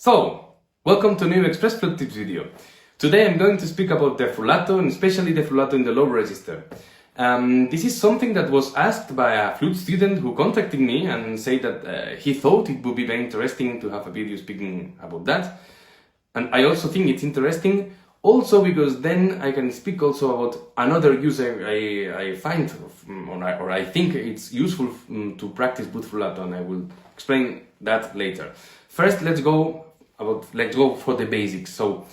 So, welcome to new Express Flute tips video. Today I'm going to speak about the Frullato, and especially the Frullato in the low register. This is something that was asked by a flute student who contacted me and said that he thought it would be very interesting to have a video speaking about that. And I also think it's interesting also because then I can speak also about another use I find or I think it's useful to practice with Frullato, and I will explain that later. First, let's go for the basics. So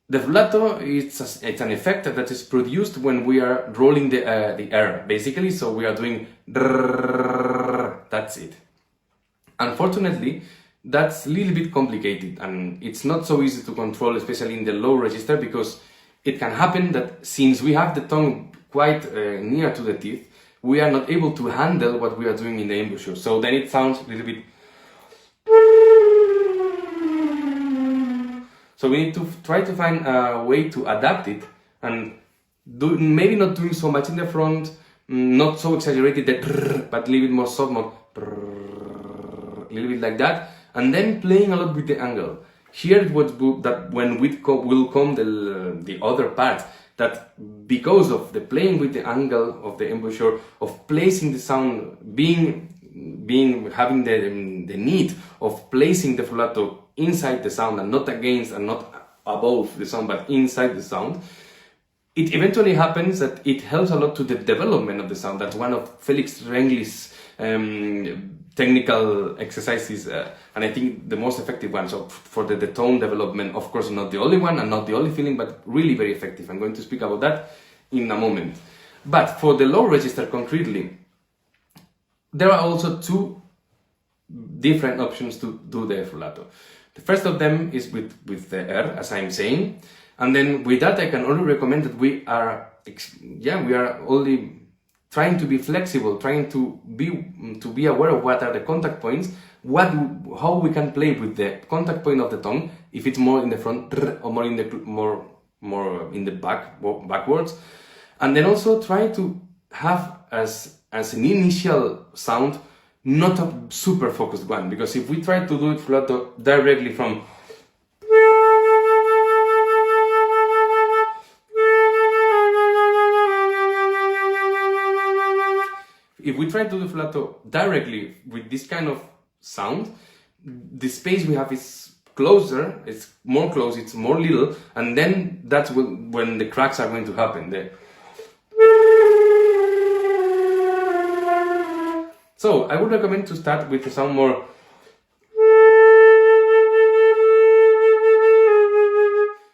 the Frullato, it's an effect that is produced when we are rolling the air, basically. So we are doing drrrr, that's it. Unfortunately, that's a little bit complicated and it's not so easy to control, especially in the low register, because it can happen that since we have the tongue quite near to the teeth, we are not able to handle what we are doing in the embouchure. So then it sounds a little bit. So we need to try to find a way to adapt it and maybe not doing so much in the front, not so exaggerated, but a little bit more soft, more a little bit like that, and then playing a lot with the angle. Here it was that when will come the other part, that because of the playing with the angle of the embouchure, of placing the sound, having the need of placing the Frullato inside the sound and not against and not above the sound but inside the sound, it eventually happens that it helps a lot to the development of the sound. That's one of Felix Rengli's technical exercises, and I think the most effective one. So for the tone development, of course not the only one and not the only feeling, but really very effective. I'm going to speak about that in a moment. But for the low register concretely, there are also two different options to do the Frullato. The first of them is with the air, as I'm saying, and then with that I can only recommend that we are only trying to be flexible, trying to be aware of what are the contact points, how we can play with the contact point of the tongue, if it's more in the front or more in the backwards, and then also try to have as an initial sound not a super focused one, because if we try to do it Frullato directly from with this kind of sound, the space we have is closer, it's more close, it's more little, and then that's when the cracks are going to happen. So I would recommend to start with a sound more.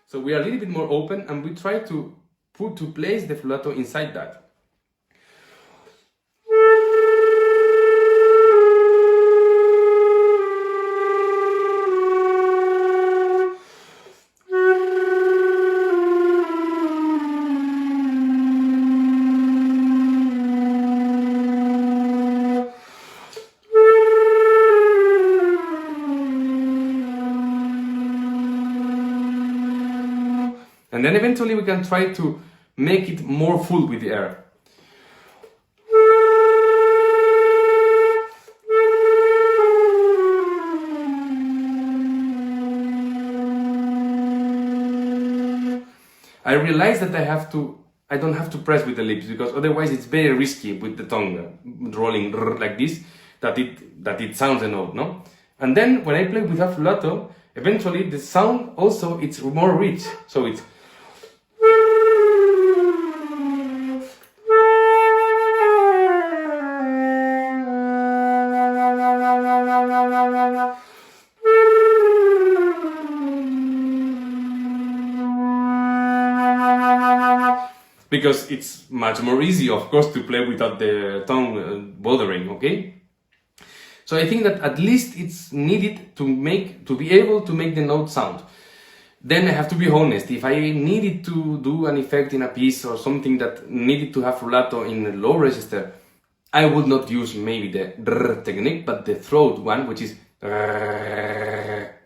So we are a little bit more open and we try to place the Frullato inside that. And then eventually we can try to make it more full with the air. I realize that I don't have to press with the lips, because otherwise it's very risky with the tongue rolling like this, that it sounds a note, no? And then when I play with a Frullato, eventually the sound also, it's more rich, so it's. Because it's much more easy, of course, to play without the tongue bothering, okay? So I think that at least it's needed to be able to make the note sound. Then I have to be honest, if I needed to do an effect in a piece or something that needed to have Frullato in a low register, I would not use maybe the drrr technique, but the throat one, which is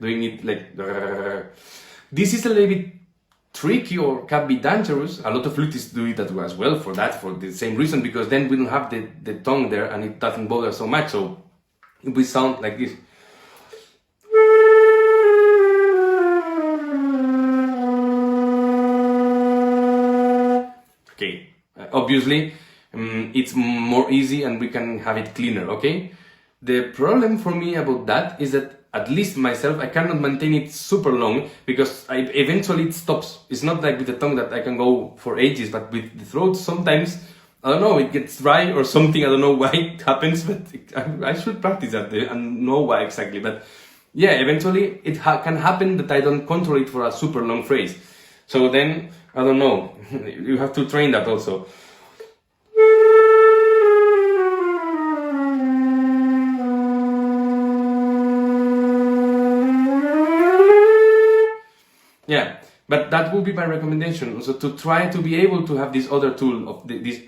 doing it like. This is a little bit tricky or can be dangerous. A lot of flutists do it as well for the same reason, because then we don't have the tongue there and it doesn't bother so much. So we sound like this. okay, obviously it's more easy and we can have it cleaner, okay? The problem for me about that is that at least myself, I cannot maintain it super long because eventually it stops. It's not like with the tongue that I can go for ages, but with the throat sometimes, I don't know, it gets dry or something. I don't know why it happens, but I should practice that and know why exactly. But yeah, eventually it can happen that I don't control it for a super long phrase. So then, I don't know, you have to train that also. Yeah, but that would be my recommendation. So to try to be able to have this other tool of this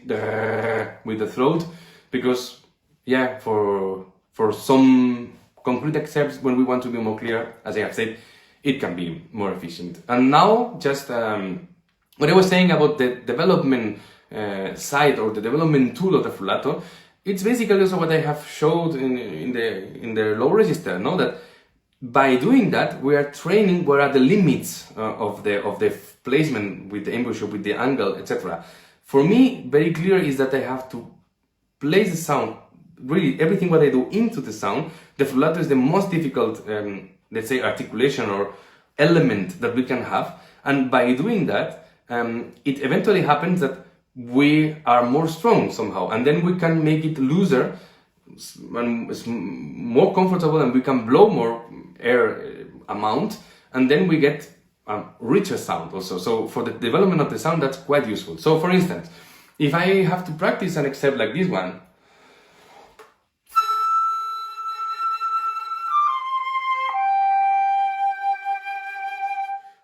with the throat, because yeah, for some concrete excerpts when we want to be more clear, as I have said, it can be more efficient. And now, just what I was saying about the development side or the development tool of the Frullato, it's basically also what I have showed in the low register. No, that by doing that, we are training where are the limits of the placement with the embouchure, with the angle, etc. For me, very clear is that I have to place the sound, really everything what I do into the sound. The Frullato is the most difficult, let's say, articulation or element that we can have. And by doing that, it eventually happens that we are more strong somehow. And then we can make it looser and it's more comfortable, and we can blow more air amount, and then we get a richer sound also. So for the development of the sound, that's quite useful. So for instance, if I have to practice an excerpt like this one,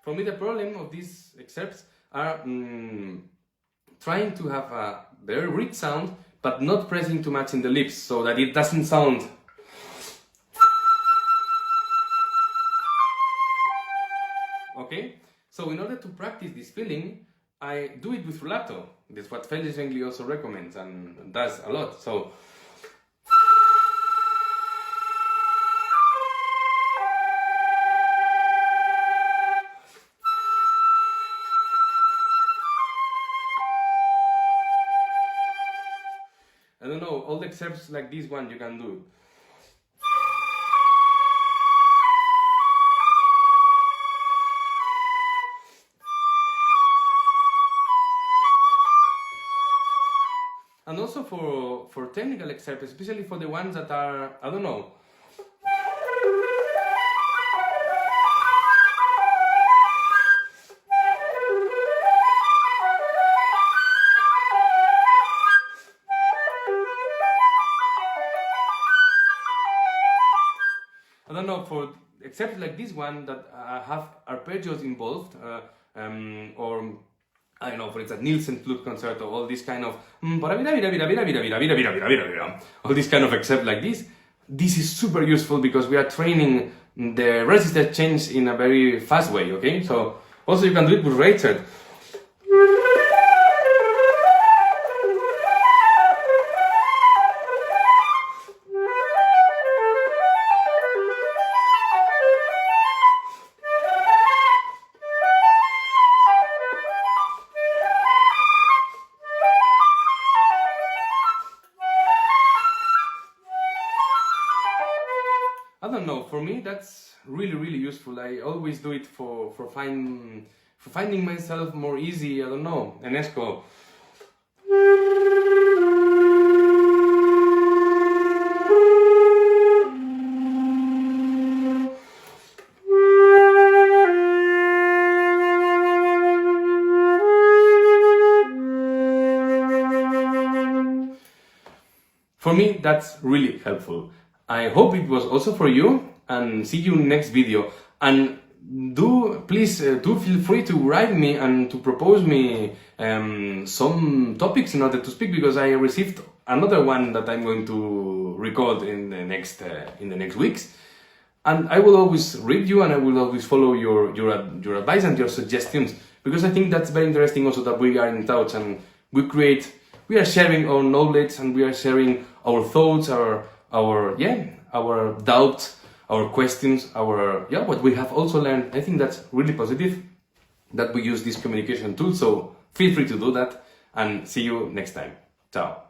for me the problem of these excerpts are trying to have a very rich sound but not pressing too much in the lips, so that it doesn't sound okay. So in order to practice this feeling, I do it with Frullato. That's what Frederic also recommends and does a lot. So I don't know, all the excerpts like this one you can do it. And also for technical excerpts, especially for the ones that are, I don't know, for except like this one that have arpeggios involved, or I don't know, for instance, Nielsen flute concerto, all this kind of all this kind of except like this. This is super useful because we are training the register change in a very fast way. Okay, so also you can do it with Richard. I don't know, for me that's really useful. I always do it for finding myself more easy, I don't know, Enesco. For me, that's really helpful. I hope it was also for you, and see you next video. And please do feel free to write me and to propose me some topics in order to speak, because I received another one that I'm going to record in the next weeks. And I will always read you, and I will always follow your advice and your suggestions, because I think that's very interesting also that we are in touch and we are sharing our knowledge, and we are sharing our thoughts, our doubts, our questions, what we have also learned. I think that's really positive that we use this communication tool, so feel free to do that. and see you next time. Ciao.